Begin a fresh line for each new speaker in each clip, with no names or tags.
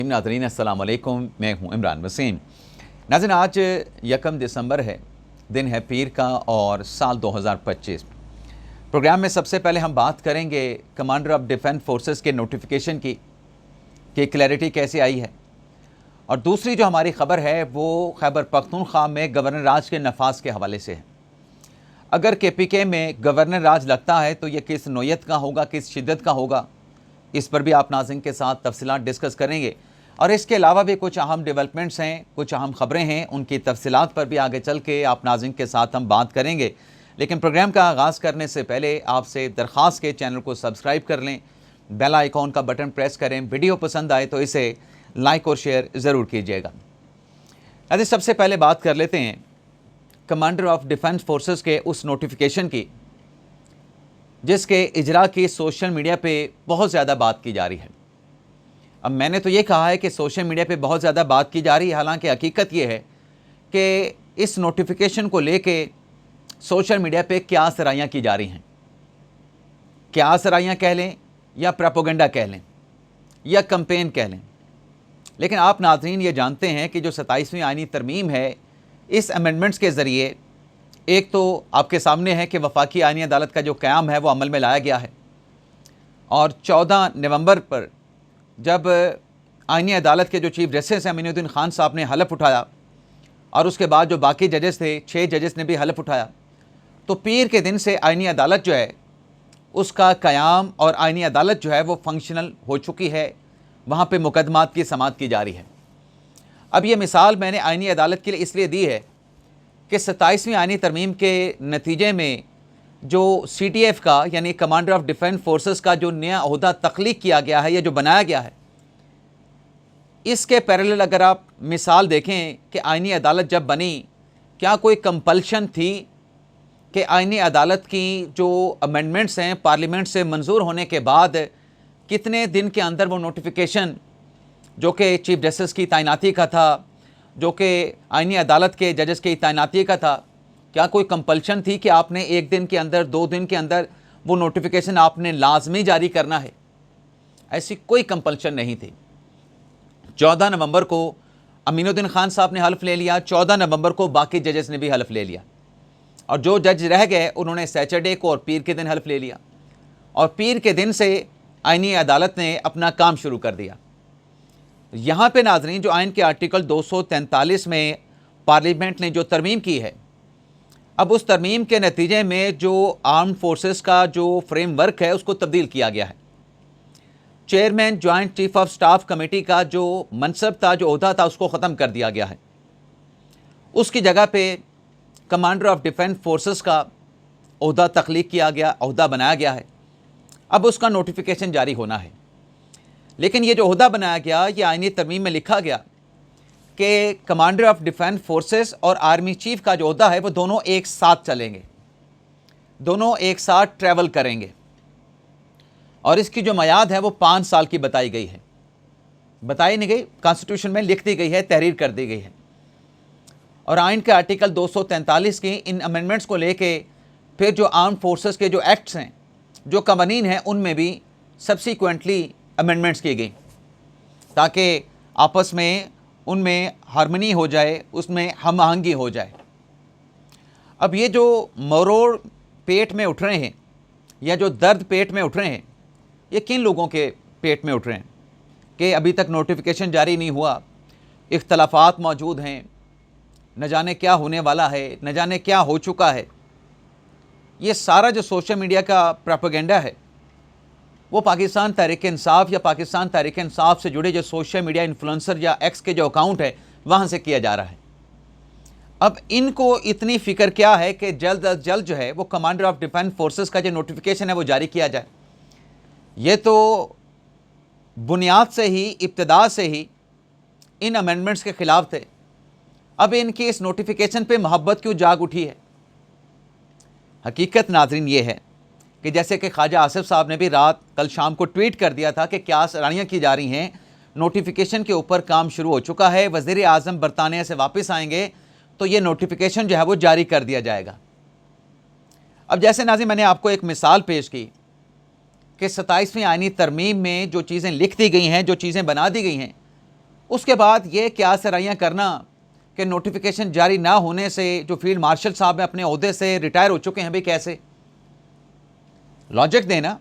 नाज़रीन अस्सलाम वालेकुम, मैं हूं इमरान वसीम। नाज़रीन, आज 1 दिसंबर है, दिन है पीर का और साल 2025। प्रोग्राम में सबसे पहले हम बात करेंगे कमांडर ऑफ डिफेंस फोर्सेस के नोटिफिकेशन की कि क्लैरिटी कैसे आई है, और दूसरी जो हमारी ख़बर है वो खैबर पख्तूनख्वा में गवर्नर राज के नफाज के हवाले से है। अगर KPK में गवर्नर राज लगता है तो ये किस नोयत का होगा, किस शिद्दत का होगा, इस पर भी आप नाज़रीन के साथ तफसीलात डिस्कस करेंगे। और इसके अलावा भी कुछ अहम डेवलपमेंट्स हैं, कुछ अहम ख़बरें हैं, उनकी तफसीलात पर भी आगे चल के आप नाज़रीन के साथ हम बात करेंगे। लेकिन प्रोग्राम का आगाज़ करने से पहले आपसे दरख्वास्त के चैनल को सब्सक्राइब कर लें, बेल आइकॉन का बटन प्रेस करें, वीडियो पसंद आए तो इसे लाइक और शेयर ज़रूर कीजिएगा। अभी सबसे पहले बात कर लेते हैं कमांडर ऑफ डिफेंस फोर्सेस के उस नोटिफिकेशन की जिसके इजरा की सोशल मीडिया पे बहुत ज़्यादा बात की जा रही है। अब मैंने तो ये कहा है कि सोशल मीडिया पे बहुत ज़्यादा बात की जा रही है, हालांकि हकीकत ये है कि इस नोटिफिकेशन को लेके सोशल मीडिया पे क्या सराहियाँ की जा रही हैं। क्या सराहियाँ कह लें या प्रोपेगेंडा कह लें या कैंपेन कह लें, लेकिन आप नाज़रीन ये जानते हैं कि जो 27वीं आईनी तरमीम है, इस अमेंडमेंट्स के ज़रिए एक तो आपके सामने है कि वफाकी आईनी अदालत का जो क़याम है वो अमल में लाया गया है, और 14 नवंबर पर जब आईनी अदालत के जो चीफ जस्टिस हैं अमीनुद्दीन खान साहब ने हलफ उठाया, और उसके बाद जो बाकी जजेस थे 6 जजेस ने भी हलफ उठाया, तो पीर के दिन से आईनी अदालत जो है उसका क़याम और आईनी अदालत जो है वो फंक्शनल हो चुकी है। वहाँ पे मुकदमात की समाअत की जा रही है। अब ये मिसाल मैंने आईनी अदालत के लिए इसलिए दी है कि 27वीं आईनी तरमीम के नतीजे में जो CTF का यानी कमांडर ऑफ डिफेंस फोर्सेस का जो नया ओहदा तख्लीक किया गया है या जो बनाया गया है, इसके पैरेलल अगर आप मिसाल देखें कि आईनी अदालत जब बनी, क्या कोई कंपल्शन थी कि आईनी अदालत की जो अमेंडमेंट्स हैं पार्लियामेंट से मंजूर होने के बाद कितने दिन के अंदर वो नोटिफिकेशन जो कि चीफ जस्टिस की तैनाती का था, जो कि आईनी अदालत के जजेस की तैनाती का था, क्या कोई कंपल्शन थी कि आपने 1 दिन के अंदर 2 दिन के अंदर वो नोटिफिकेशन आपने लाजमी जारी करना है? ऐसी कोई कंपल्शन नहीं थी। 14 नवंबर को अमीनुद्दीन खान साहब ने हल्फ ले लिया, 14 नवंबर को बाकी जजेस ने भी हल्फ ले लिया, और जो जज रह गए उन्होंने सैटरडे को और पीर के दिन हल्फ ले लिया, और पीर के दिन से आईनी अदालत ने अपना काम शुरू कर दिया। यहाँ पे नाज़रीन, जो आइन के आर्टिकल 243 में पार्लियामेंट ने जो तरमीम की है, अब उस तरमीम के नतीजे में जो आर्म्ड फोर्सेस का जो फ्रेमवर्क है उसको तब्दील किया गया है। Chairman joint chief of staff committee का जो मनसब था, जो ओहदा था, उसको ख़त्म कर दिया गया है। उसकी जगह पे कमांडर ऑफ डिफेंस फोर्सेस का ओहदा तख्लीक किया गया, ओहदा बनाया गया है। अब उसका नोटिफिकेशन जारी होना है। लेकिन ये जो ओहदा बनाया गया, ये आईनी तरमीम में लिखा गया कि कमांडर ऑफ डिफेंस फोर्सेस और आर्मी चीफ का जो ओहदा है वो दोनों एक साथ चलेंगे, दोनों एक साथ ट्रैवल करेंगे, और इसकी जो मयाद है वो 5 साल की बताई गई है। बताई नहीं गई, कॉन्स्टिट्यूशन में लिख दी गई है, तहरीर कर दी गई है। और आइन के आर्टिकल 243 की इन अमेंडमेंट्स को लेके फिर जो आर्म फोर्सेस के जो एक्ट्स हैं, जो कवानीन हैं, उनमें भी सब्सिक्वेंटली अमेंडमेंट्स की गई ताकि आपस में उनमें हार्मनी हो जाए, उसमें हम आहंगी हो जाए। अब ये जो मरोड़ पेट में उठ रहे हैं या जो दर्द पेट में उठ रहे हैं, ये किन लोगों के पेट में उठ रहे हैं कि अभी तक नोटिफिकेशन जारी नहीं हुआ, इख्तलाफात मौजूद हैं, न जाने क्या होने वाला है, न जाने क्या हो चुका है। ये सारा जो सोशल मीडिया का प्रोपेगेंडा है वो पाकिस्तान तहरीक इंसाफ या पाकिस्तान तहरीक इंसाफ से जुड़े जो सोशल मीडिया इन्फ्लुएंसर या एक्स के जो अकाउंट है वहाँ से किया जा रहा है। अब इनको इतनी फ़िक्र क्या है कि जल्द अज जल्द जो है वो कमांडर ऑफ डिफेंस फोर्सेस का जो नोटिफिकेशन है वो जारी किया जाए। ये तो बुनियाद से ही, इब्तिदा से ही इन अमेंडमेंट्स के ख़िलाफ़ थे। अब इनकी इस नोटिफिकेशन पे मोहब्बत क्यों जाग उठी है? हकीकत नाज़रीन ये है कि जैसे कि ख्वाजा आसिफ साहब ने भी रात कल शाम को ट्वीट कर दिया था कि क्या सराहनियाँ की जा रही हैं, नोटिफिकेशन के ऊपर काम शुरू हो चुका है, वज़ीर आज़म बरतानिया से वापस आएंगे तो ये नोटिफिकेशन जो है वो जारी कर दिया जाएगा। अब जैसे नाज़रीन मैंने आपको एक मिसाल पेश की कि 27वीं आईनी तरमीम में जो चीज़ें लिख दी गई हैं, जो चीज़ें बना दी गई हैं, उसके बाद ये क्या सराहियाँ करना कि नोटिफिकेशन जारी ना होने से जो फील्ड मार्शल साहब हैं अपने ओहदे से रिटायर हो चुके हैं, भाई कैसे? लॉजिक देना,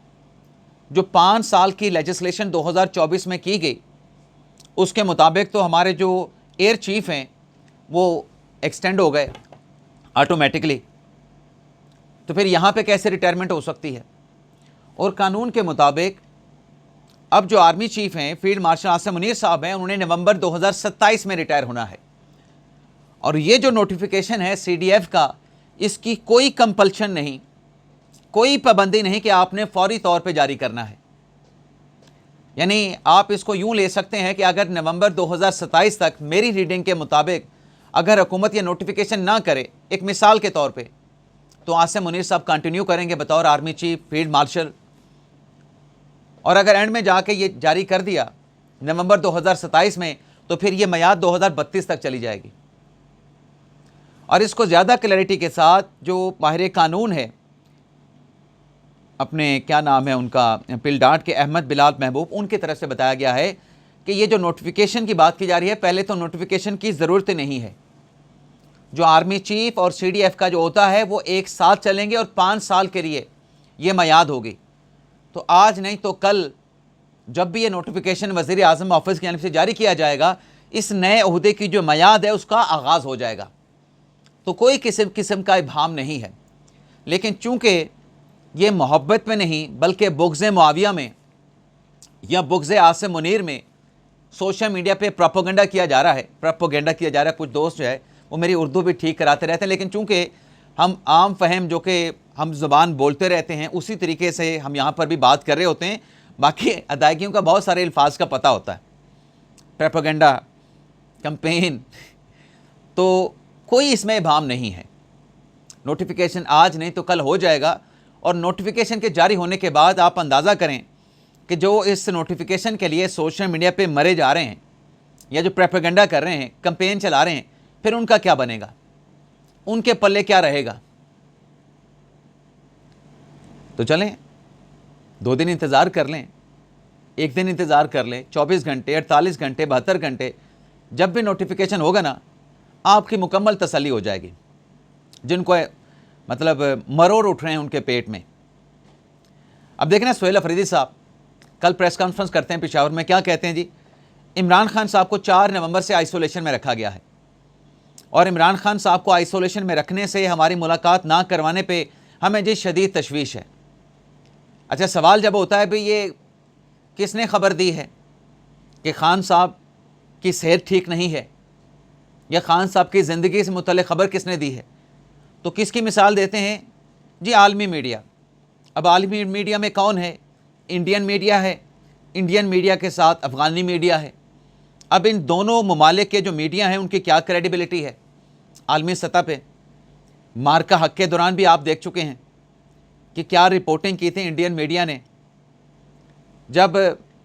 जो 5 साल की लेजिस्लेशन 2024 में की गई उसके मुताबिक तो हमारे जो एयर चीफ हैं वो एक्सटेंड हो गए ऑटोमेटिकली, तो फिर यहाँ पे कैसे रिटायरमेंट हो सकती है? और कानून के मुताबिक अब जो आर्मी चीफ हैं फील्ड मार्शल आसिम मुनीर साहब हैं, उन्होंने नवंबर 2027 में रिटायर होना है। और ये जो नोटिफिकेशन है CDF का, इसकी कोई कंपल्शन नहीं, कोई पाबंदी नहीं कि आपने फौरी तौर पे जारी करना है। यानी आप इसको यूं ले सकते हैं कि अगर नवंबर 2027 तक मेरी रीडिंग के मुताबिक अगर हुकूमत ये नोटिफिकेशन ना करे, एक मिसाल के तौर पे, तो आसिम मुनीर साहब कंटिन्यू करेंगे बतौर आर्मी चीफ फील्ड मार्शल। और अगर एंड में जाके ये जारी कर दिया नवंबर 2027 में, तो फिर ये मियाद 2032 तक चली जाएगी। और इसको ज़्यादा क्लैरिटी के साथ जो माहिर कानून है, अपने क्या नाम है उनका, पिलडाट के अहमद बिलाल महबूब, उनकी तरफ से बताया गया है कि ये जो नोटिफिकेशन की बात की जा रही है, पहले तो नोटिफिकेशन की ज़रूरत नहीं है। जो आर्मी चीफ और CDF का जो होता है वो एक साथ चलेंगे और 5 साल के लिए ये मियाद होगी। तो आज नहीं तो कल जब भी ये नोटिफिकेशन वज़ीर आज़म ऑफिस की जानिब से जारी किया जाएगा, इस नए ओहदे की जो मियाद है उसका आगाज़ हो जाएगा। तो कोई किस्म का इब्हाम नहीं है। लेकिन चूँकि ये मोहब्बत में नहीं बल्कि बुग़्ज़ मुआविया में या बुग़्ज़ आसिम मुनीर में सोशल मीडिया पे प्रोपेगेंडा किया जा रहा है। कुछ दोस्त जो है वो मेरी उर्दू भी ठीक कराते रहते हैं, लेकिन चूँकि हम आम फहम जो कि हम ज़ुबान बोलते रहते हैं उसी तरीके से हम यहाँ पर भी बात कर रहे होते हैं। बाकी अदायगियों का बहुत सारे अल्फाज का पता होता है, प्रोपेगेंडा, कैंपेन, तो कोई इसमें इबाम नहीं है। नोटिफिकेशन आज नहीं तो कल हो जाएगा। और नोटिफिकेशन के जारी होने के बाद आप अंदाज़ा करें कि जो इस नोटिफिकेशन के लिए सोशल मीडिया पे मरे जा रहे हैं या जो प्रोपेगेंडा कर रहे हैं, कैंपेन चला रहे हैं, फिर उनका क्या बनेगा, उनके पल्ले क्या रहेगा? तो चलें 2 दिन इंतज़ार कर लें, 1 दिन इंतज़ार कर लें, 24 घंटे, 48 घंटे, 72 घंटे, जब भी नोटिफिकेशन होगा ना, आपकी मुकम्मल तसल्ली हो जाएगी। जिनको मतलब मरोड़ उठ रहे हैं उनके पेट में। अब देखना, सुहेल अफरीदी साहब कल प्रेस कॉन्फ्रेंस करते हैं पेशावर में, क्या कहते हैं जी? इमरान खान साहब को 4 नवंबर से आइसोलेशन में रखा गया है और इमरान खान साहब को आइसोलेशन में रखने से, हमारी मुलाकात ना करवाने पे हमें जी शदीद तशवीश है। अच्छा, सवाल जब होता है भाई ये किसने ख़बर दी है कि खान साहब की सेहत ठीक नहीं है या खान साहब की ज़िंदगी से मुतल्लिक़ ख़बर किसने दी है? तो किसकी मिसाल देते हैं जी? आलमी मीडिया। अब आलमी मीडिया में कौन है? इंडियन मीडिया है, इंडियन मीडिया के साथ अफ़गानी मीडिया है। अब इन दोनों ममालिक के जो मीडिया हैं उनकी क्या क्रेडिबिलिटी है आलमी सतह पे? मार्का हक के दौरान भी आप देख चुके हैं कि क्या रिपोर्टिंग की थी इंडियन मीडिया ने। जब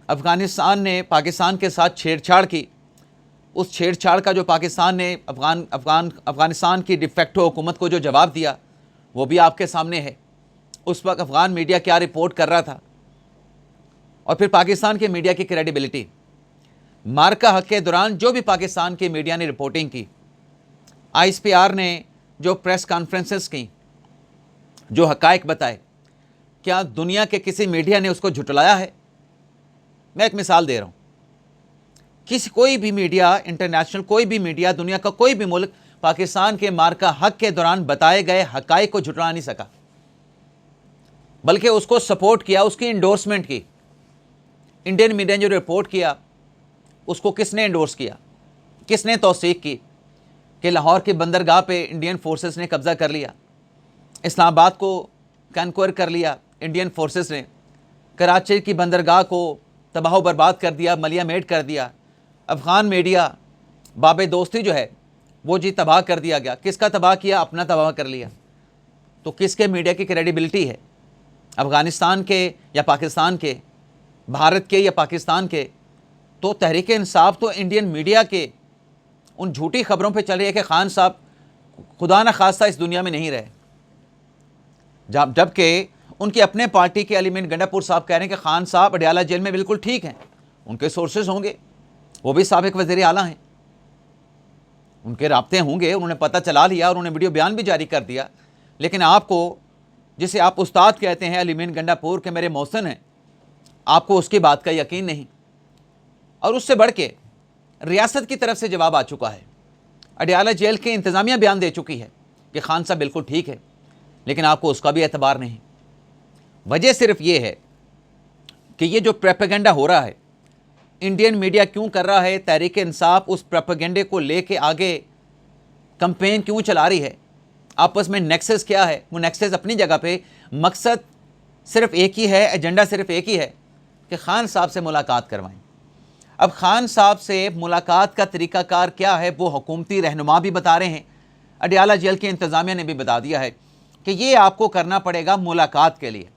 अफ़गानिस्तान ने पाकिस्तान के साथ छेड़छाड़ की, उस छेड़छाड़ का जो पाकिस्तान ने अफ़गानिस्तान की डिफेक्टो हुकूमत को जो जवाब दिया वो भी आपके सामने है। उस वक्त अफ़गान मीडिया क्या रिपोर्ट कर रहा था, और फिर पाकिस्तान के मीडिया की क्रेडिबिलिटी। मार्का हक के दौरान जो भी पाकिस्तान की मीडिया ने रिपोर्टिंग की, ISPR ने जो प्रेस कॉन्फ्रेंसेस की, जो हक़ाइक़ बताए, क्या दुनिया के किसी मीडिया ने उसको झुटलाया है? मैं एक मिसाल दे रहा हूँ, कोई भी मीडिया, इंटरनेशनल कोई भी मीडिया, दुनिया का कोई भी मुल्क पाकिस्तान के मार्का हक के दौरान बताए गए हक़ाइक़ को झुटला नहीं सका, बल्कि उसको सपोर्ट किया, उसकी इंडोर्समेंट की। इंडियन मीडिया ने जो रिपोर्ट किया उसको किसने इंडोर्स किया, किसने तौसीक की कि लाहौर की बंदरगाह पे इंडियन फोर्सेस ने कब्ज़ा कर लिया, इस्लामाबाद को कन्क्वर कर लिया इंडियन फोर्सेस ने, कराची की बंदरगाह को तबाह बर्बाद कर दिया, मलिया मेट कर दिया। अफ़गान मीडिया, बाबे दोस्ती जो है वो जी तबाह कर दिया गया। किसका तबाह किया? अपना तबाह कर लिया। तो किसके मीडिया की क्रेडिबिलिटी है? अफ़गानिस्तान के या पाकिस्तान के, भारत के या पाकिस्तान के? तो तहरीक इंसाफ तो इंडियन मीडिया के उन झूठी खबरों पे चल रही है कि खान साहब खुदा न खास्ता इस दुनिया में नहीं रहे, जबकि उनकी अपने पार्टी के एलिमेंट गंडापुर साहब कह रहे हैं कि खान साहब अडयाला जेल में बिल्कुल ठीक हैं। उनके सोर्सेज होंगे, वो भी साबिक वज़ीर आला हैं, उनके राब्ते होंगे, उन्होंने पता चला लिया और उन्होंने वीडियो बयान भी जारी कर दिया। लेकिन आपको, जिसे आप उस्ताद कहते हैं अलीमीन गंडापुर के मेरे मौसन हैं, आपको उसकी बात का यकीन नहीं। और उससे बढ़ के रियासत की तरफ से जवाब आ चुका है। अडयाला जेल के इंतज़ामिया बयान दे चुकी है कि खान साहब बिल्कुल ठीक है, लेकिन आपको उसका भी एतबार नहीं। वजह सिर्फ ये है कि ये जो प्रोपेगेंडा हो रहा है, इंडियन मीडिया क्यों कर रहा है, तहरीक इंसाफ उस प्रोपेगेंडे को लेके आगे कंपेन क्यों चला रही है, आपस में नेक्सस क्या है? वो नेक्सस अपनी जगह पे, मकसद सिर्फ एक ही है, एजेंडा सिर्फ एक ही है कि खान साहब से मुलाकात करवाएं। अब खान साहब से मुलाकात का तरीक़ाकार क्या है वो हुकूमती रहनुमा भी बता रहे हैं, अडयाला जेल के इंतज़ामिया ने भी बता दिया है कि ये आपको करना पड़ेगा मुलाकात के लिए।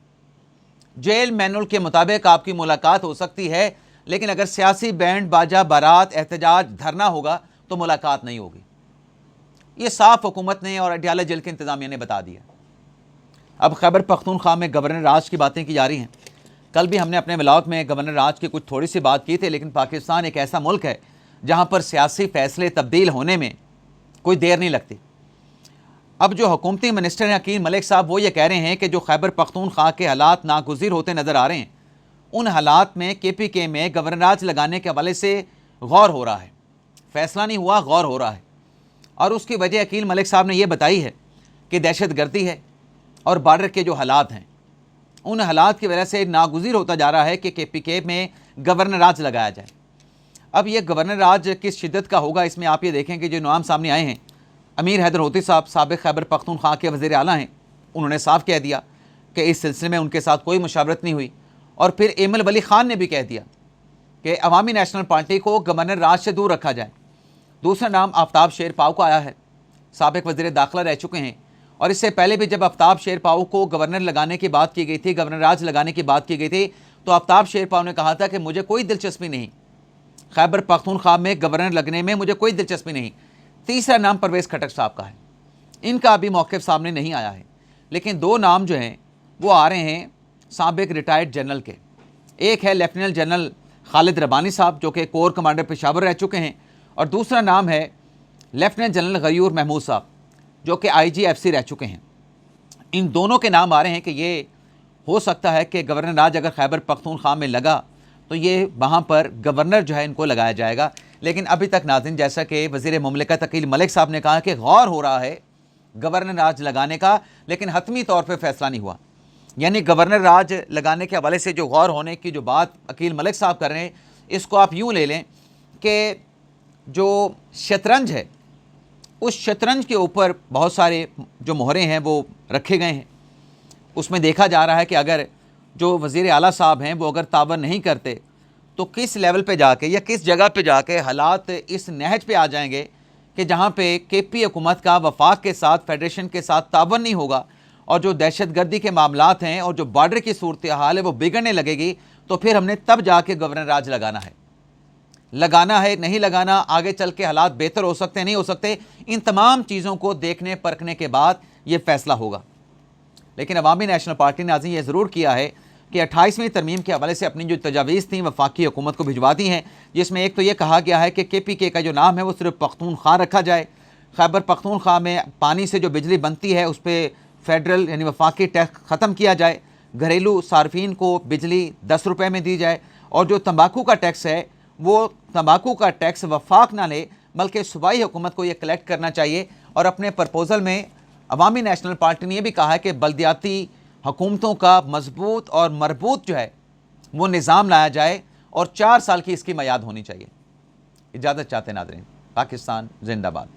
जेल मैनुअल के मुताबिक आपकी मुलाकात हो सकती है, लेकिन अगर सियासी बैंड बाजा, बारात, एहतजाज, धरना होगा तो मुलाकात नहीं होगी। ये साफ हुकूमत ने और अडयाला जेल के इंतज़ामिया ने बता दिया। अब खैबर पख्तूनख्वा में गवर्नर राज की बातें की जा रही हैं। कल भी हमने अपने व्लॉग में गवर्नर राज की कुछ थोड़ी सी बात की थी, लेकिन पाकिस्तान एक ऐसा मुल्क है जहाँ पर सियासी फ़ैसले तब्दील होने में कोई देर नहीं लगती। अब जो हुकूमती मिनिस्टर हैं अकील मलिक साहब, वो ये कह रहे हैं कि जो खैबर पख्तूनख्वा के हालात नागुज़ीर होते नज़र आ रहे हैं, उन हालात में KPK में गवर्नर राज लगाने के हवाले से गौर हो रहा है। फ़ैसला नहीं हुआ, गौर हो रहा है। और उसकी वजह अकील मलिक साहब ने यह बताई है कि दहशत गर्दी है और बॉर्डर के जो हालात हैं, उन हालात की वजह से नागुज़ीर होता जा रहा है कि KPK में गवर्नर राज लगाया जाए। अब ये गवर्नर राज किस शिद्दत का होगा, इसमें आप ये देखें कि जो नाम सामने आए हैं, अमीर हैदर होती साहब साबिक़ खैबर पख्तूनख्वा के वज़ीर आला हैं, उन्होंने साफ कह दिया कि इस सिलसिले में उनके साथ कोई मुशावरत नहीं हुई। और फिर एमल वली ख़ान ने भी कह दिया कि अवामी नेशनल पार्टी को गवर्नर राज से दूर रखा जाए। दूसरा नाम आफ्ताब शेरपाव को आया है, साबिक़ वज़ीर दाखिला रह चुके हैं। और इससे पहले भी जब आफ्ताब शेरपाव को गवर्नर लगाने की बात की गई थी, गवर्नर राज लगाने की बात की गई थी, तो आफ्ताब शेरपाव ने कहा था कि मुझे कोई दिलचस्पी नहीं, खैबर पख्तूनख्वा में गवर्नर लगने में मुझे कोई दिलचस्पी नहीं। तीसरा नाम परवेज़ खटक साहब का है, इनका अभी मौक़िफ़ सामने नहीं आया है। लेकिन दो नाम जो हैं वो आ रहे हैं साबिक़ रिटायर्ड जनरल के। एक है लेफ्टिनेंट जनरल खालिद रब्बानी साहब जो कि कोर कमांडर पेशावर रह चुके हैं, और दूसरा नाम है लेफ्टिनेंट जनरल गयूर महमूद साहब जो कि IGFC रह चुके हैं। इन दोनों के नाम आ रहे हैं कि ये हो सकता है कि गवर्नर राज अगर खैबर पख्तूनख्वा में लगा तो ये वहाँ पर गवर्नर जो है इनको लगाया जाएगा। लेकिन अभी तक नाज़रीन, जैसा कि वज़ीर मुमलिकत अकील मलिक साहब ने कहा कि गौर हो रहा है गवर्नर राज लगाने का, लेकिन हतमी तौर पर फैसला नहीं हुआ। यानी गवर्नर राज लगाने के हवाले से जो गौर होने की जो बात अकील मलिक साहब कर रहे हैं, इसको आप यूँ ले लें कि जो शतरंज है, उस शतरंज के ऊपर बहुत सारे जो मोहरे हैं वो रखे गए हैं। उसमें देखा जा रहा है कि अगर जो वज़ीर आला साहब हैं वो अगर तावन नहीं करते तो किस लेवल पे जाके या किस जगह पे जाके हालात इस नहज पे आ जाएंगे कि जहाँ पे KP हुकूमत का वफाक के साथ, फेडरेशन के साथ तावन नहीं होगा, और जो दहशत गर्दी के मामलात हैं और जो बॉर्डर की सूरत हाल है वो बिगड़ने लगेगी। तो फिर हमने तब जाके गवर्नर राज लगाना है, नहीं लगाना, आगे चल के हालात बेहतर हो सकते हैं, नहीं हो सकते। इन तमाम चीज़ों को देखने परखने के बाद ये फ़ैसला होगा। लेकिन अवामी नेशनल पार्टी ने आज ये ज़रूर किया है कि 28वीं तरमीम के हवाले से अपनी जो तजावीज़ थी वफाकी हुकूमत को भिजवा दी हैं, जिसमें एक तो ये कहा गया है कि KPK का जो नाम है वो सिर्फ पख्तूनख्वा रखा जाए। खैबर पख्तूनख्वा में पानी से जो बिजली बनती है उस पर फेडरल यानी वफाकी टैक्स ख़त्म किया जाए, घरेलू सार्फिन को बिजली 10 रुपये में दी जाए, और जो तंबाकू का टैक्स है वो तंबाकू का टैक्स वफाक ना ले बल्कि सूबाई हुकूमत को ये कलेक्ट करना चाहिए। और अपने प्रपोज़ल में अवामी नेशनल पार्टी ने यह भी कहा है कि बल्दियाती हुकूमतों का मजबूत और मरबूत जो है वो निज़ाम लाया जाए और 4 साल की इसकी मियाद होनी चाहिए। इजाज़त चाहते नाज़रीन। पाकिस्तान जिंदाबाद।